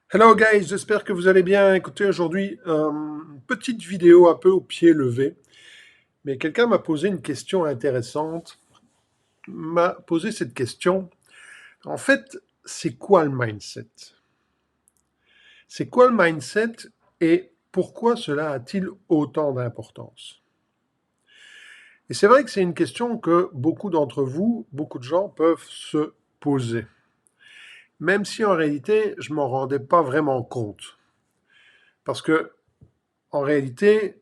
Hello guys, j'espère que vous allez bien. Écoutez, aujourd'hui, une petite vidéo un peu au pied levé, mais quelqu'un m'a posé une question intéressante, m'a posé cette question. En fait, c'est quoi le mindset? C'est quoi le mindset et pourquoi cela a-t-il autant d'importance? Et c'est vrai que c'est une question que beaucoup d'entre vous, beaucoup de gens peuvent se poser, même si en réalité, je m'en rendais pas vraiment compte. Parce que, en réalité,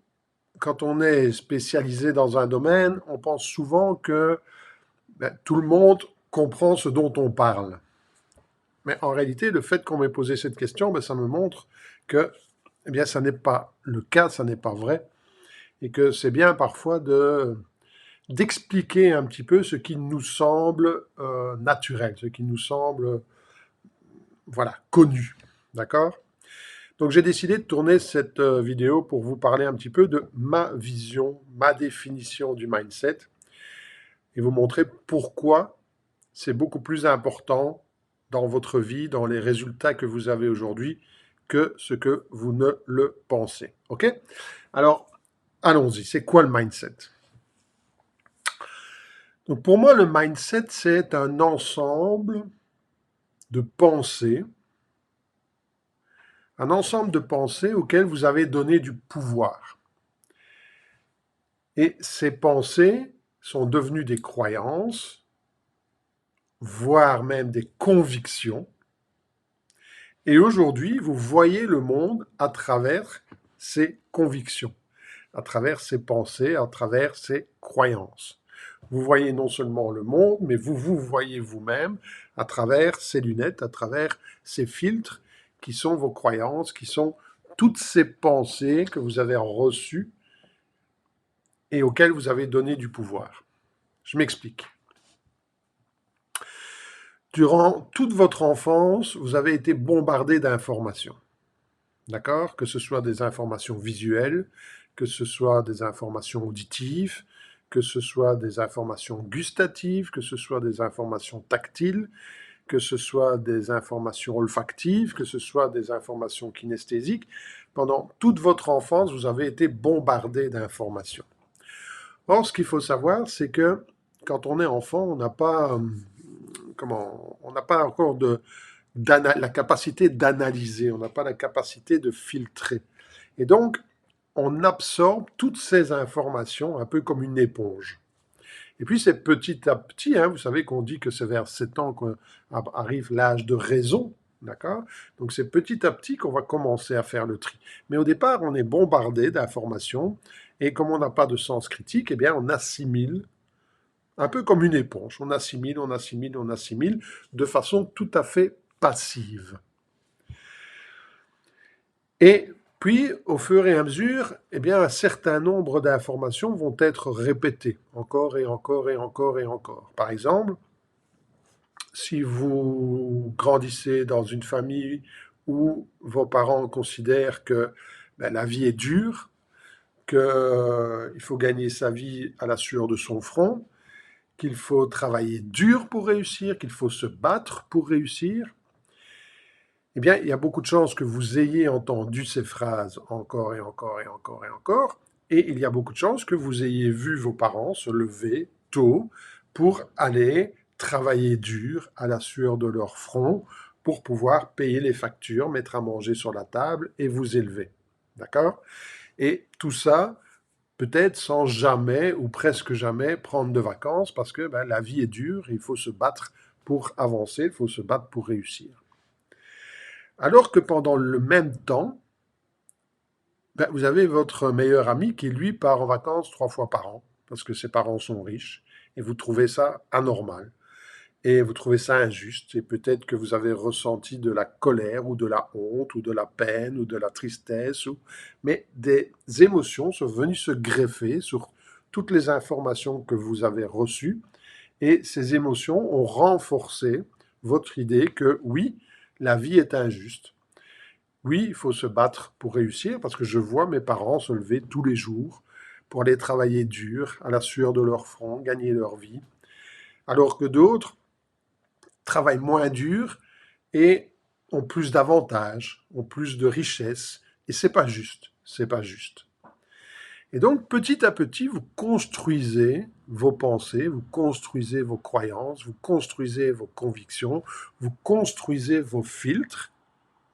quand on est spécialisé dans un domaine, on pense souvent que tout le monde comprend ce dont on parle. Mais en réalité, le fait qu'on m'ait posé cette question, ça me montre que ça n'est pas le cas, ça n'est pas vrai, et que c'est bien parfois d'expliquer un petit peu ce qui nous semble naturel, ce qui nous semble voilà, connu. D'accord. Donc j'ai décidé de tourner cette vidéo pour vous parler un petit peu de ma vision, ma définition du mindset, et vous montrer pourquoi c'est beaucoup plus important dans votre vie, dans les résultats que vous avez aujourd'hui, que ce que vous ne le pensez. OK? Alors, allons-y. C'est quoi le mindset? Donc, pour moi, le mindset, c'est un ensemble de pensées, auxquelles vous avez donné du pouvoir. Et ces pensées sont devenues des croyances, voire même des convictions. Et aujourd'hui, vous voyez le monde à travers ces convictions, à travers ces pensées, à travers ces croyances. Vous voyez non seulement le monde, mais vous vous voyez vous-même à travers ces lunettes, à travers ces filtres qui sont vos croyances, qui sont toutes ces pensées que vous avez reçues et auxquelles vous avez donné du pouvoir. Je m'explique. Durant toute votre enfance, vous avez été bombardé d'informations. D'accord? Que ce soit des informations visuelles, que ce soit des informations auditives, que ce soit des informations gustatives, que ce soit des informations tactiles, que ce soit des informations olfactives, que ce soit des informations kinesthésiques. Pendant toute votre enfance, vous avez été bombardé d'informations. Or, ce qu'il faut savoir, c'est que quand on est enfant, on n'a pas, on n'a pas encore la capacité d'analyser, on n'a pas la capacité de filtrer. Et donc, on absorbe toutes ces informations un peu comme une éponge. Et puis c'est petit à petit, vous savez qu'on dit que c'est vers 7 ans qu'arrive l'âge de raison, d'accord? Donc c'est petit à petit qu'on va commencer à faire le tri. Mais au départ, on est bombardé d'informations, et comme on n'a pas de sens critique, eh bien on assimile, un peu comme une éponge. On assimile, on assimile, on assimile, de façon tout à fait passive. Et puis, au fur et à mesure, un certain nombre d'informations vont être répétées encore et encore et encore et encore. Par exemple, si vous grandissez dans une famille où vos parents considèrent que la vie est dure, qu'il faut gagner sa vie à la sueur de son front, qu'il faut travailler dur pour réussir, qu'il faut se battre pour réussir, il y a beaucoup de chances que vous ayez entendu ces phrases encore et encore et encore et encore, et il y a beaucoup de chances que vous ayez vu vos parents se lever tôt pour aller travailler dur à la sueur de leur front pour pouvoir payer les factures, mettre à manger sur la table et vous élever. D'accord? Et tout ça, peut-être sans jamais ou presque jamais prendre de vacances parce que la vie est dure, il faut se battre pour avancer, il faut se battre pour réussir. Alors que pendant le même temps, vous avez votre meilleur ami qui, lui, part en vacances 3 fois par an, parce que ses parents sont riches, et vous trouvez ça anormal, et vous trouvez ça injuste, et peut-être que vous avez ressenti de la colère, ou de la honte, ou de la peine, ou de la tristesse, mais des émotions sont venues se greffer sur toutes les informations que vous avez reçues, et ces émotions ont renforcé votre idée que oui, la vie est injuste. Oui, il faut se battre pour réussir parce que je vois mes parents se lever tous les jours pour aller travailler dur, à la sueur de leur front, gagner leur vie, alors que d'autres travaillent moins dur et ont plus d'avantages, ont plus de richesses, et c'est pas juste, c'est pas juste. Et donc, petit à petit, vous construisez vos pensées, vous construisez vos croyances, vous construisez vos convictions, vous construisez vos filtres,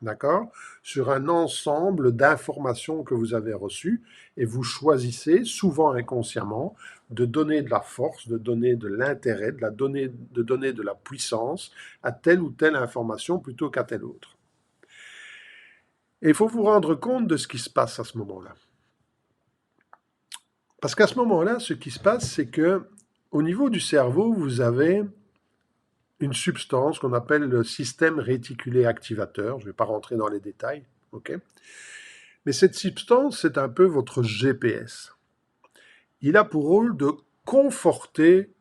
d'accord, sur un ensemble d'informations que vous avez reçues, et vous choisissez, souvent inconsciemment, de donner de la force, de donner de l'intérêt, de donner de la puissance à telle ou telle information plutôt qu'à telle autre. Et il faut vous rendre compte de ce qui se passe à ce moment-là. Parce qu'à ce moment-là, ce qui se passe, c'est que au niveau du cerveau, vous avez une substance qu'on appelle le système réticulé activateur. Je ne vais pas rentrer dans les détails, ok? Mais cette substance, c'est un peu votre GPS. Il a pour rôle de conforter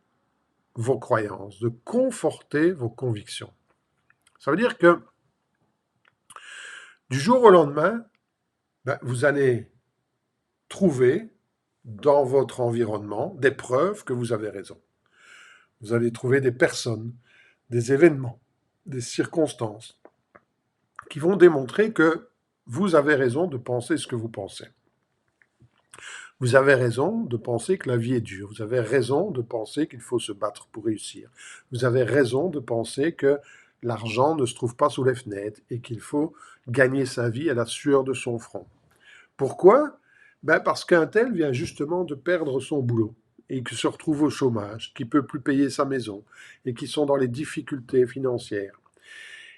vos croyances, de conforter vos convictions. Ça veut dire que du jour au lendemain, vous allez trouver dans votre environnement des preuves que vous avez raison. Vous allez trouver des personnes, des événements, des circonstances qui vont démontrer que vous avez raison de penser ce que vous pensez. Vous avez raison de penser que la vie est dure. Vous avez raison de penser qu'il faut se battre pour réussir. Vous avez raison de penser que l'argent ne se trouve pas sous les fenêtres et qu'il faut gagner sa vie à la sueur de son front. Pourquoi? Parce qu'un tel vient justement de perdre son boulot et qui se retrouve au chômage, qui ne peut plus payer sa maison et qui sont dans les difficultés financières.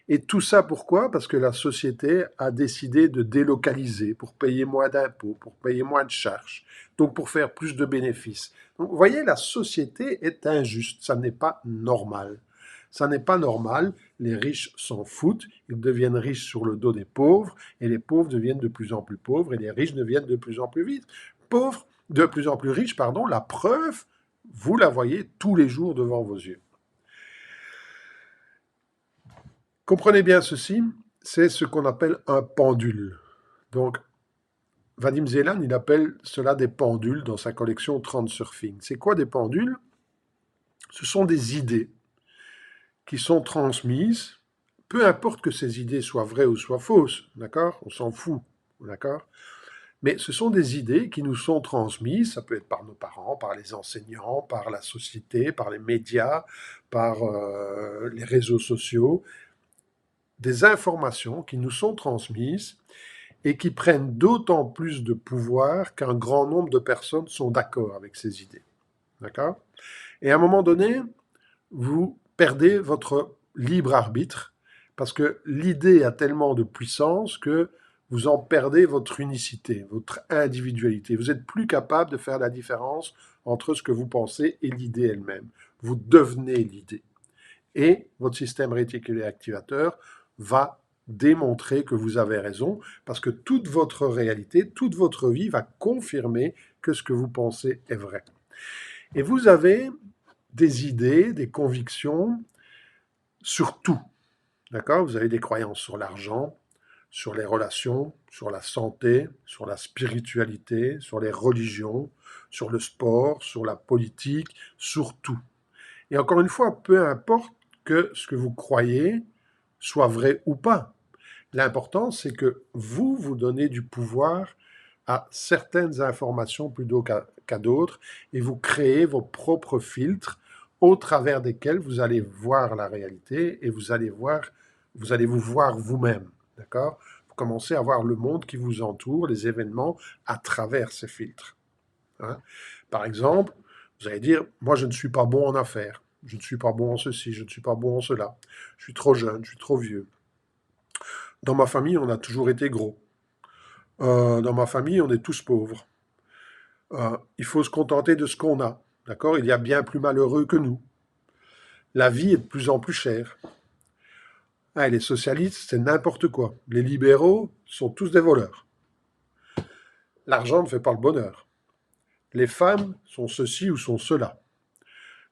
Et tout ça pourquoi? Parce que la société a décidé de délocaliser pour payer moins d'impôts, pour payer moins de charges, donc pour faire plus de bénéfices. Donc vous voyez, la société est injuste, ça n'est pas normal. Ça n'est pas normal, les riches s'en foutent, ils deviennent riches sur le dos des pauvres, et les pauvres deviennent de plus en plus pauvres, et les riches deviennent de plus en plus vite. Pauvres, de plus en plus riches, pardon, la preuve, vous la voyez tous les jours devant vos yeux. Comprenez bien ceci, c'est ce qu'on appelle un pendule. Donc, Vadim Zeland, il appelle cela des pendules dans sa collection Transurfing. C'est quoi des pendules? Ce sont des idées qui sont transmises, peu importe que ces idées soient vraies ou soient fausses, d'accord? On s'en fout, d'accord? Mais ce sont des idées qui nous sont transmises, ça peut être par nos parents, par les enseignants, par la société, par les médias, par les réseaux sociaux, des informations qui nous sont transmises et qui prennent d'autant plus de pouvoir qu'un grand nombre de personnes sont d'accord avec ces idées. D'accord? Et à un moment donné, vous perdez votre libre arbitre parce que l'idée a tellement de puissance que vous en perdez votre unicité, votre individualité. Vous n'êtes plus capable de faire la différence entre ce que vous pensez et l'idée elle-même. Vous devenez l'idée. Et votre système réticulé activateur va démontrer que vous avez raison, parce que toute votre réalité, toute votre vie va confirmer que ce que vous pensez est vrai. Et vous avez des idées, des convictions sur tout. D'accord? Vous avez des croyances sur l'argent, sur les relations, sur la santé, sur la spiritualité, sur les religions, sur le sport, sur la politique, sur tout. Et encore une fois, peu importe que ce que vous croyez soit vrai ou pas. L'important, c'est que vous donnez du pouvoir à certaines informations plutôt qu'à d'autres, et vous créez vos propres filtres au travers desquels vous allez voir la réalité et vous allez vous voir vous-même, d'accord? Vous commencez à voir le monde qui vous entoure, les événements, à travers ces filtres. Hein? Par exemple, vous allez dire, moi je ne suis pas bon en affaires, je ne suis pas bon en ceci, je ne suis pas bon en cela, je suis trop jeune, je suis trop vieux. Dans ma famille, on a toujours été gros. Dans ma famille, on est tous pauvres. Il faut se contenter de ce qu'on a. D'accord? Il y a bien plus malheureux que nous. La vie est de plus en plus chère. Ah, les socialistes, c'est n'importe quoi. Les libéraux sont tous des voleurs. L'argent ne fait pas le bonheur. Les femmes sont ceci ou sont cela.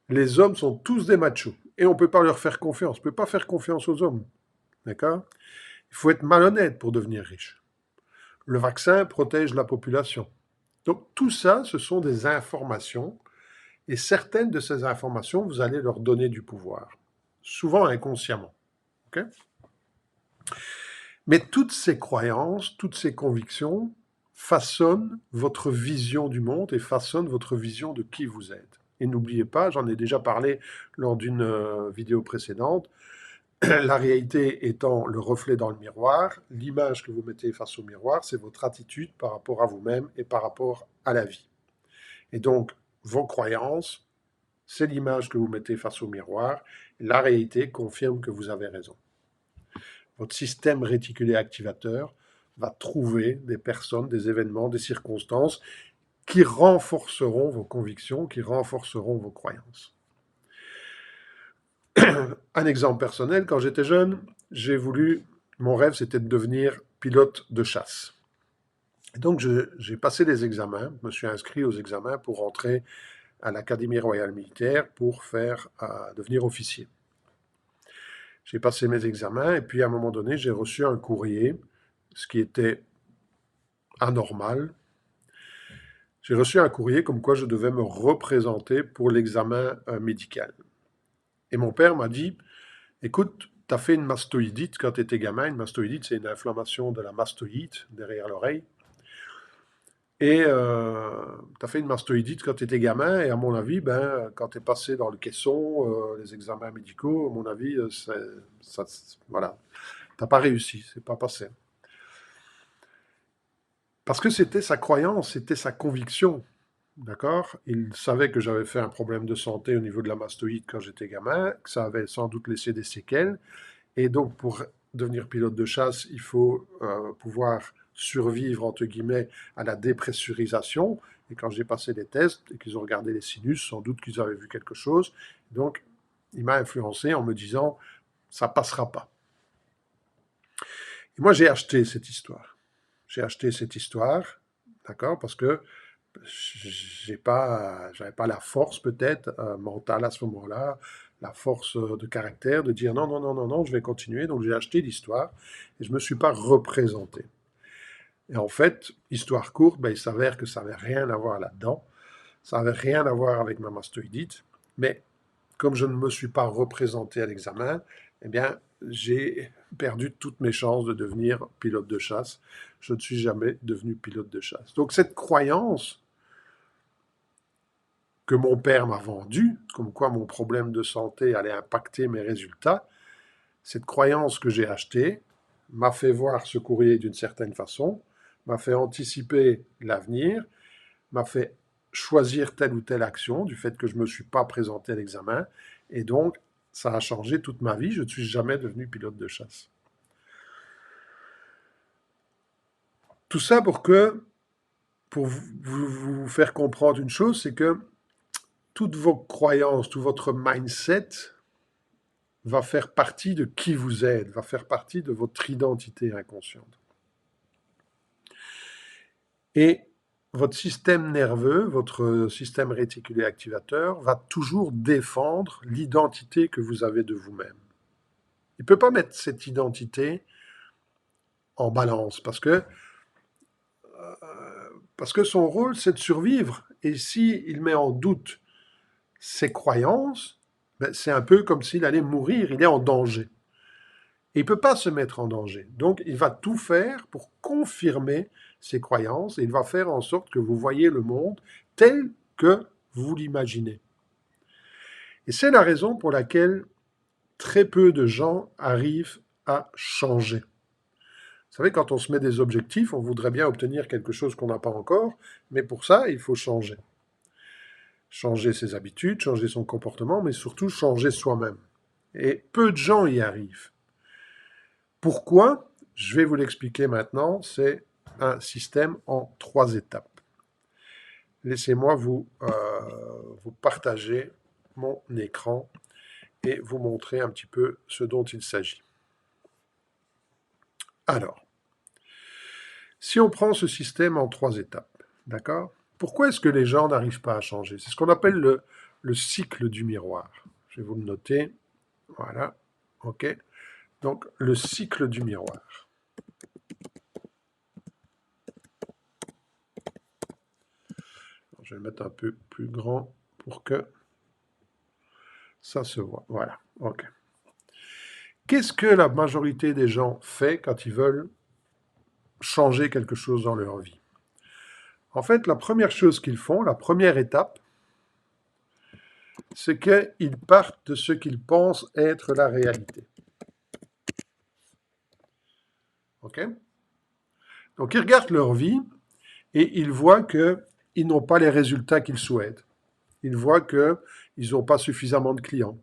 Les hommes sont tous des machos. Et on ne peut pas leur faire confiance. On ne peut pas faire confiance aux hommes. D'accord? Il faut être malhonnête pour devenir riche. Le vaccin protège la population. Donc tout ça, ce sont des informations. Et certaines de ces informations, vous allez leur donner du pouvoir. Souvent inconsciemment. Okay? Mais toutes ces croyances, toutes ces convictions façonnent votre vision du monde et façonnent votre vision de qui vous êtes. Et n'oubliez pas, j'en ai déjà parlé lors d'une vidéo précédente, la réalité étant le reflet dans le miroir, l'image que vous mettez face au miroir, c'est votre attitude par rapport à vous-même et par rapport à la vie. Et donc, vos croyances, c'est l'image que vous mettez face au miroir. La réalité confirme que vous avez raison. Votre système réticulé activateur va trouver des personnes, des événements, des circonstances qui renforceront vos convictions, qui renforceront vos croyances. Un exemple personnel, quand j'étais jeune, mon rêve c'était de devenir pilote de chasse. Donc j'ai passé les examens, je me suis inscrit aux examens pour entrer à l'Académie royale militaire pour devenir officier. J'ai passé mes examens et puis à un moment donné, j'ai reçu un courrier, ce qui était anormal. J'ai reçu un courrier comme quoi je devais me représenter pour l'examen médical. Et mon père m'a dit, écoute, tu as fait une mastoïdite quand tu étais gamin. Une mastoïdite, c'est une inflammation de la mastoïde, derrière l'oreille. Et tu as fait une mastoïdite quand tu étais gamin, et à mon avis, quand tu es passé dans le caisson, les examens médicaux, à mon avis, voilà, tu n'as pas réussi, c'est pas passé. Parce que c'était sa croyance, c'était sa conviction, d'accord? Il savait que j'avais fait un problème de santé au niveau de la mastoïde quand j'étais gamin, que ça avait sans doute laissé des séquelles, et donc pour devenir pilote de chasse, il faut pouvoir survivre, entre guillemets, à la dépressurisation. Et quand j'ai passé les tests et qu'ils ont regardé les sinus, sans doute qu'ils avaient vu quelque chose. Donc, il m'a influencé en me disant, ça passera pas. Et moi, j'ai acheté cette histoire. J'ai acheté cette histoire, d'accord, parce que j'avais pas la force peut-être mentale à ce moment-là, la force de caractère de dire non, non, non, non, non, je vais continuer. Donc j'ai acheté l'histoire et je me suis pas représenté. Et en fait, histoire courte, il s'avère que ça n'avait rien à voir là-dedans. Ça n'avait rien à voir avec ma mastoïdite. Mais comme je ne me suis pas représenté à l'examen, eh bien, j'ai perdu toutes mes chances de devenir pilote de chasse. Je ne suis jamais devenu pilote de chasse. Donc cette croyance que mon père m'a vendue, comme quoi mon problème de santé allait impacter mes résultats, cette croyance que j'ai achetée m'a fait voir ce courrier d'une certaine façon, m'a fait anticiper l'avenir, m'a fait choisir telle ou telle action du fait que je ne me suis pas présenté à l'examen. Et donc, ça a changé toute ma vie. Je ne suis jamais devenu pilote de chasse. Tout ça pour vous faire comprendre une chose, c'est que toutes vos croyances, tout votre mindset va faire partie de qui vous êtes, va faire partie de votre identité inconsciente. Et votre système nerveux, votre système réticulé activateur, va toujours défendre l'identité que vous avez de vous-même. Il ne peut pas mettre cette identité en balance parce que son rôle, c'est de survivre. Et s'il met en doute ses croyances, c'est un peu comme s'il allait mourir, il est en danger. Et il ne peut pas se mettre en danger. Donc, il va tout faire pour confirmer ses croyances et il va faire en sorte que vous voyez le monde tel que vous l'imaginez. Et c'est la raison pour laquelle très peu de gens arrivent à changer. Vous savez, quand on se met des objectifs, on voudrait bien obtenir quelque chose qu'on n'a pas encore, mais pour ça, il faut changer. Changer ses habitudes, changer son comportement, mais surtout changer soi-même. Et peu de gens y arrivent. Pourquoi? Je vais vous l'expliquer maintenant. C'est un système en 3 étapes. Laissez-moi vous partager mon écran et vous montrer un petit peu ce dont il s'agit. Alors, si on prend ce système en 3 étapes, d'accord? Pourquoi est-ce que les gens n'arrivent pas à changer? C'est ce qu'on appelle le cycle du miroir. Je vais vous le noter. Voilà. OK. Donc, le cycle du miroir. Je vais le mettre un peu plus grand pour que ça se voit. Voilà. OK. Qu'est-ce que la majorité des gens fait quand ils veulent changer quelque chose dans leur vie? En fait, la première chose qu'ils font, la première étape, c'est qu'ils partent de ce qu'ils pensent être la réalité. Ok? Donc, ils regardent leur vie et ils voient qu'ils n'ont pas les résultats qu'ils souhaitent. Ils voient qu'ils n'ont pas suffisamment de clients.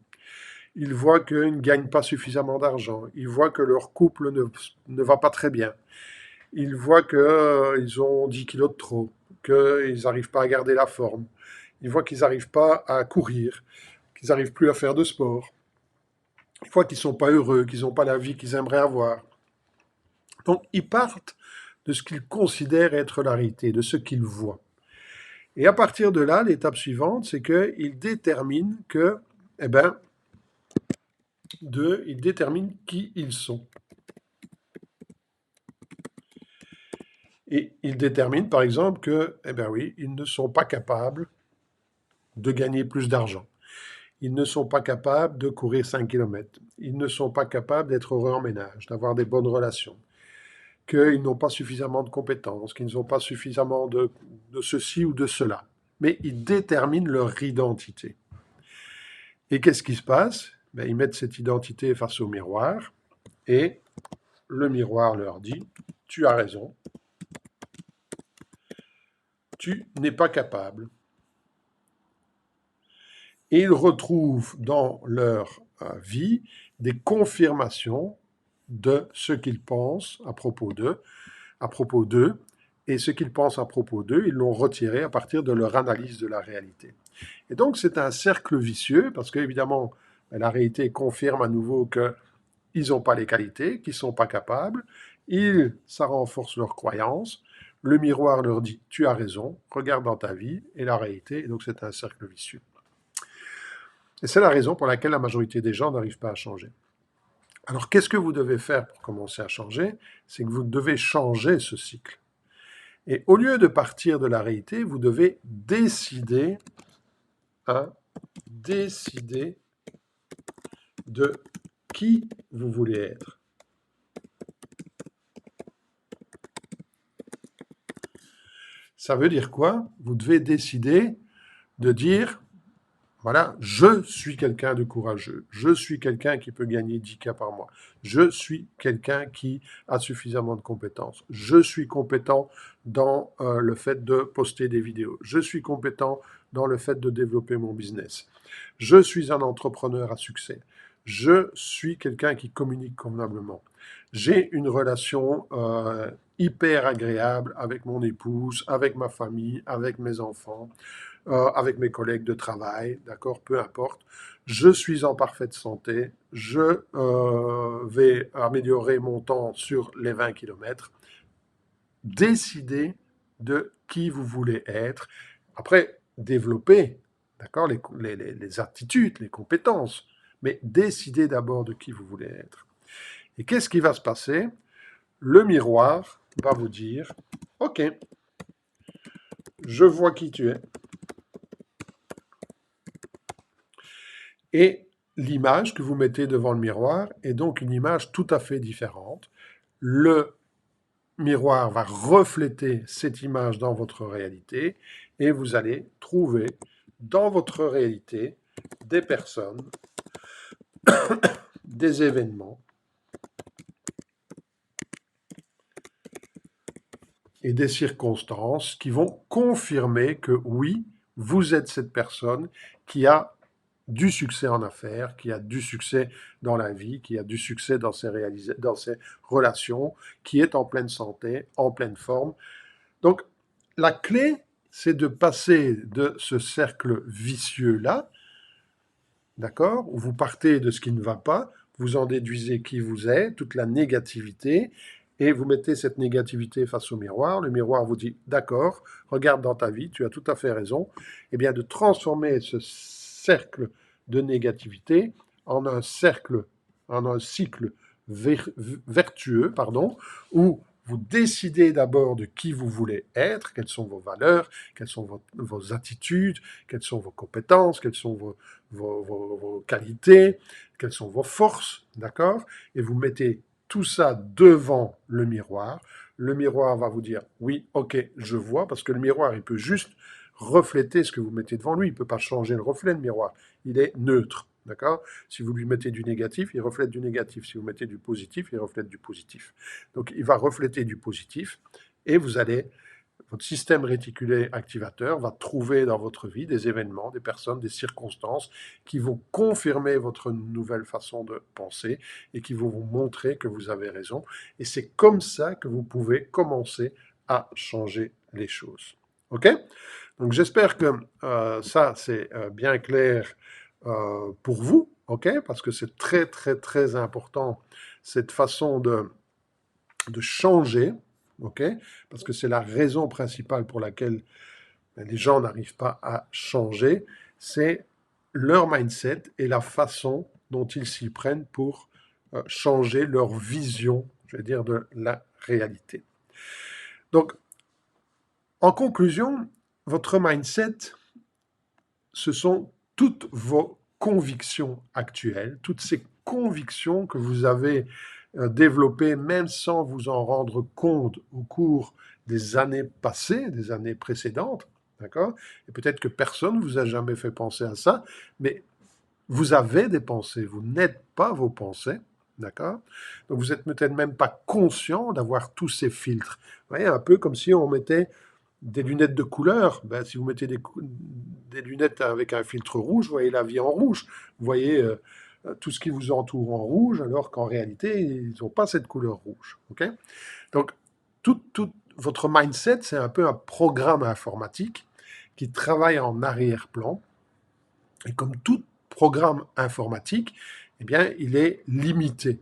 Ils voient qu'ils ne gagnent pas suffisamment d'argent. Ils voient que leur couple ne va pas très bien. Ils voient qu'ils ont 10 kilos de trop, qu'ils n'arrivent pas à garder la forme. Ils voient qu'ils n'arrivent pas à courir, qu'ils n'arrivent plus à faire de sport. Ils voient qu'ils ne sont pas heureux, qu'ils n'ont pas la vie qu'ils aimeraient avoir. Donc, ils partent de ce qu'ils considèrent être la réalité, de ce qu'ils voient. Et à partir de là, l'étape suivante, c'est qu'ils déterminent ils déterminent qui ils sont. Et ils déterminent, par exemple, ils ne sont pas capables de gagner plus d'argent. Ils ne sont pas capables de courir 5 km. Ils ne sont pas capables d'être heureux en ménage, d'avoir des bonnes relations. Qu'ils n'ont pas suffisamment de compétences, qu'ils n'ont pas suffisamment de ceci ou de cela. Mais ils déterminent leur identité. Et qu'est-ce qui se passe? Ils mettent cette identité face au miroir et le miroir leur dit « Tu as raison, tu n'es pas capable ». Et ils retrouvent dans leur vie des confirmations de ce qu'ils pensent à propos d'eux, et ce qu'ils pensent à propos d'eux, ils l'ont retiré à partir de leur analyse de la réalité. Et donc c'est un cercle vicieux, parce qu'évidemment, la réalité confirme à nouveau qu'ils n'ont pas les qualités, qu'ils ne sont pas capables, ça renforce leurs croyances, le miroir leur dit « tu as raison, regarde dans ta vie » et la réalité, et donc c'est un cercle vicieux. Et c'est la raison pour laquelle la majorité des gens n'arrivent pas à changer. Alors, qu'est-ce que vous devez faire pour commencer à changer? C'est que vous devez changer ce cycle. Et au lieu de partir de la réalité, vous devez décider de qui vous voulez être. Ça veut dire quoi? Vous devez décider de dire voilà, je suis quelqu'un de courageux. Je suis quelqu'un qui peut gagner 10K par mois. Je suis quelqu'un qui a suffisamment de compétences. Je suis compétent dans le fait de poster des vidéos. Je suis compétent dans le fait de développer mon business. Je suis un entrepreneur à succès. Je suis quelqu'un qui communique convenablement. J'ai une relation hyper agréable avec mon épouse, avec ma famille, avec mes enfants. Avec mes collègues de travail, d'accord, peu importe. Je suis en parfaite santé, je vais améliorer mon temps sur les 20 km. Décidez de qui vous voulez être. Après, développez, d'accord, les aptitudes, les compétences, mais décidez d'abord de qui vous voulez être. Et qu'est-ce qui va se passer? Le miroir va vous dire, ok, je vois qui tu es. Et l'image que vous mettez devant le miroir est donc une image tout à fait différente. Le miroir va refléter cette image dans votre réalité et vous allez trouver dans votre réalité des personnes, des événements et des circonstances qui vont confirmer que oui, vous êtes cette personne qui a du succès en affaires, qui a du succès dans la vie, qui a du succès dans ses relations, qui est en pleine santé, en pleine forme. Donc, la clé, c'est de passer de ce cercle vicieux-là, d'accord, où vous partez de ce qui ne va pas, vous en déduisez qui vous êtes, toute la négativité, et vous mettez cette négativité face au miroir. Le miroir vous dit, d'accord, regarde dans ta vie, tu as tout à fait raison. Eh bien, de transformer ce cercle de négativité en un cycle vertueux, où vous décidez d'abord de qui vous voulez être, quelles sont vos valeurs, quelles sont vos attitudes, quelles sont vos compétences, quelles sont vos qualités, quelles sont vos forces, d'accord? Et vous mettez tout ça devant le miroir. Le miroir va vous dire, oui, ok, je vois, parce que le miroir, il peut juste refléter ce que vous mettez devant lui. Il ne peut pas changer le reflet, le miroir. Il est neutre. D'accord? Si vous lui mettez du négatif, il reflète du négatif. Si vous mettez du positif, il reflète du positif. Donc, il va refléter du positif et votre système réticulé activateur va trouver dans votre vie des événements, des personnes, des circonstances qui vont confirmer votre nouvelle façon de penser et qui vont vous montrer que vous avez raison. Et c'est comme ça que vous pouvez commencer à changer les choses. OK? Donc j'espère que ça, c'est bien clair pour vous, OK? Parce que c'est très, très, très important, cette façon de changer, OK? Parce que c'est la raison principale pour laquelle les gens n'arrivent pas à changer, c'est leur mindset et la façon dont ils s'y prennent pour changer leur vision, je vais dire, de la réalité. Donc, en conclusion, votre mindset, ce sont toutes vos convictions actuelles, toutes ces convictions que vous avez développées même sans vous en rendre compte au cours des années passées, des années précédentes, d'accord? Et peut-être que personne ne vous a jamais fait penser à ça, mais vous avez des pensées, vous n'êtes pas vos pensées, d'accord? Donc vous n'êtes peut-être même pas conscient d'avoir tous ces filtres. Vous voyez, un peu comme si on mettait des lunettes de couleur, ben, si vous mettez des lunettes avec un filtre rouge, vous voyez la vie en rouge. Vous voyez tout ce qui vous entoure en rouge, alors qu'en réalité, ils n'ont pas cette couleur rouge. Okay? Donc, tout votre mindset, c'est un peu un programme informatique qui travaille en arrière-plan. Et comme tout programme informatique, eh bien, il est limité.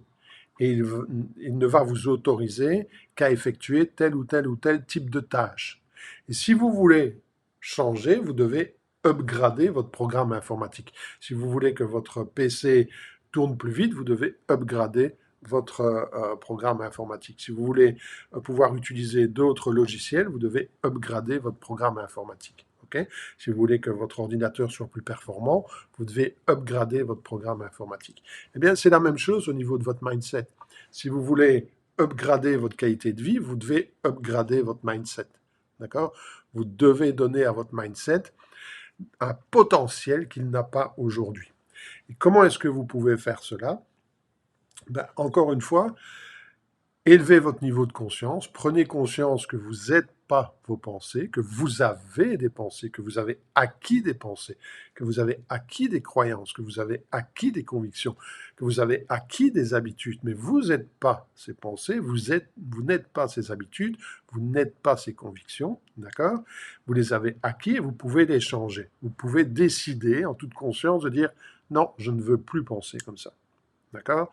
Et il ne va vous autoriser qu'à effectuer tel ou tel type de tâche. Et si vous voulez changer, vous devez upgrader votre programme informatique. Si vous voulez que votre PC tourne plus vite, vous devez upgrader votre programme informatique. Si vous voulez pouvoir utiliser d'autres logiciels, vous devez upgrader votre programme informatique. Okay? Si vous voulez que votre ordinateur soit plus performant, vous devez upgrader votre programme informatique. Eh bien, c'est la même chose au niveau de votre mindset. Si vous voulez upgrader votre qualité de vie, vous devez upgrader votre mindset. D'accord? Vous devez donner à votre mindset un potentiel qu'il n'a pas aujourd'hui. Et comment est-ce que vous pouvez faire cela? Ben, encore une fois, élevez votre niveau de conscience, prenez conscience que vous n'êtes pas vos pensées, que vous avez des pensées, que vous avez acquis des pensées, que vous avez acquis des croyances, que vous avez acquis des convictions, que vous avez acquis des habitudes, mais vous n'êtes pas ces pensées, vous n'êtes pas ces habitudes, vous n'êtes pas ces convictions, d'accord? Vous les avez acquis et vous pouvez les changer. Vous pouvez décider en toute conscience de dire non, je ne veux plus penser comme ça, d'accord?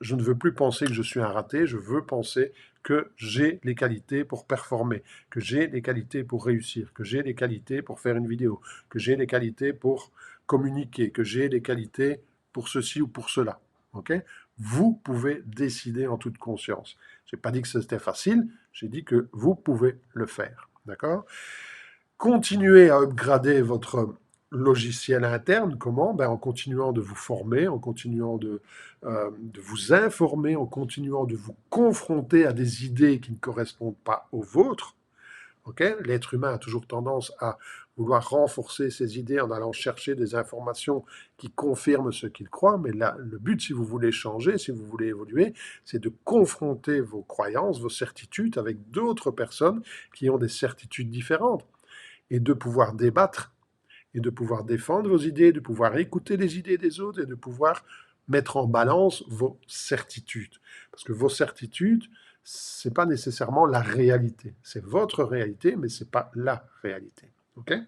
Je ne veux plus penser que je suis un raté, je veux penser que j'ai les qualités pour performer, que j'ai les qualités pour réussir, que j'ai les qualités pour faire une vidéo, que j'ai les qualités pour communiquer, que j'ai les qualités pour ceci ou pour cela. Okay? Vous pouvez décider en toute conscience. Je n'ai pas dit que c'était facile, j'ai dit que vous pouvez le faire. D'accord? Continuez à upgrader votre logiciel interne. Comment? Ben, en continuant de vous former, en continuant de vous informer, en continuant de vous confronter à des idées qui ne correspondent pas aux vôtres. Okay? L'être humain a toujours tendance à vouloir renforcer ses idées en allant chercher des informations qui confirment ce qu'il croit, mais là, le but, si vous voulez changer, si vous voulez évoluer, c'est de confronter vos croyances, vos certitudes avec d'autres personnes qui ont des certitudes différentes et de pouvoir débattre et de pouvoir défendre vos idées, de pouvoir écouter les idées des autres et de pouvoir mettre en balance vos certitudes. Parce que vos certitudes, ce n'est pas nécessairement la réalité. C'est votre réalité, mais ce n'est pas la réalité. Okay?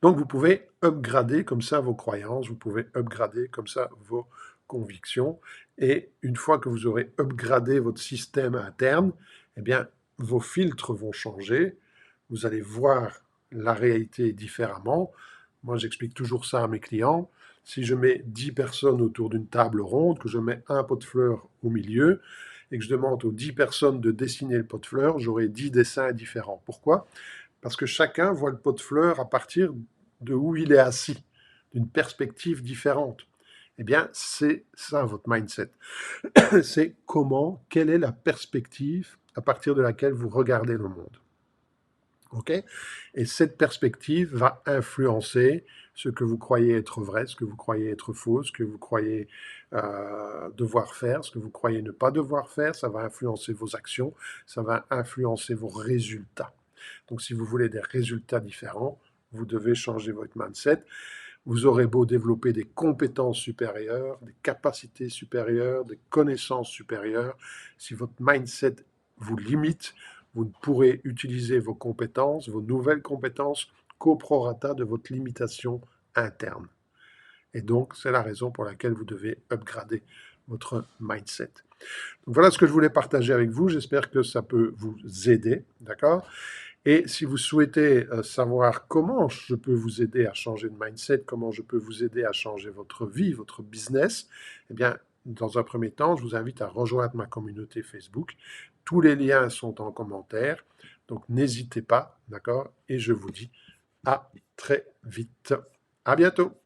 Donc vous pouvez upgrader comme ça vos croyances, vous pouvez upgrader comme ça vos convictions. Et une fois que vous aurez upgradé votre système interne, eh bien, vos filtres vont changer. Vous allez voir la réalité différemment. Moi, j'explique toujours ça à mes clients. Si je mets 10 personnes autour d'une table ronde, que je mets un pot de fleurs au milieu, et que je demande aux 10 personnes de dessiner le pot de fleurs, j'aurai 10 dessins différents. Pourquoi? Parce que chacun voit le pot de fleurs à partir de où il est assis, d'une perspective différente. Eh bien, c'est ça votre mindset. C'est quelle est la perspective à partir de laquelle vous regardez le monde. OK? Et cette perspective va influencer ce que vous croyez être vrai, ce que vous croyez être faux, ce que vous croyez devoir faire, ce que vous croyez ne pas devoir faire. Ça va influencer vos actions, ça va influencer vos résultats. Donc, si vous voulez des résultats différents, vous devez changer votre mindset. Vous aurez beau développer des compétences supérieures, des capacités supérieures, des connaissances supérieures, si votre mindset vous limite, vous ne pourrez utiliser vos compétences, vos nouvelles compétences, qu'au prorata de votre limitation interne. Et donc, c'est la raison pour laquelle vous devez upgrader votre mindset. Donc, voilà ce que je voulais partager avec vous. J'espère que ça peut vous aider, d'accord? Et si vous souhaitez savoir comment je peux vous aider à changer de mindset, comment je peux vous aider à changer votre vie, votre business, eh bien, dans un premier temps, je vous invite à rejoindre ma communauté Facebook. Tous les liens sont en commentaire, donc n'hésitez pas, d'accord? Et je vous dis à très vite. À bientôt.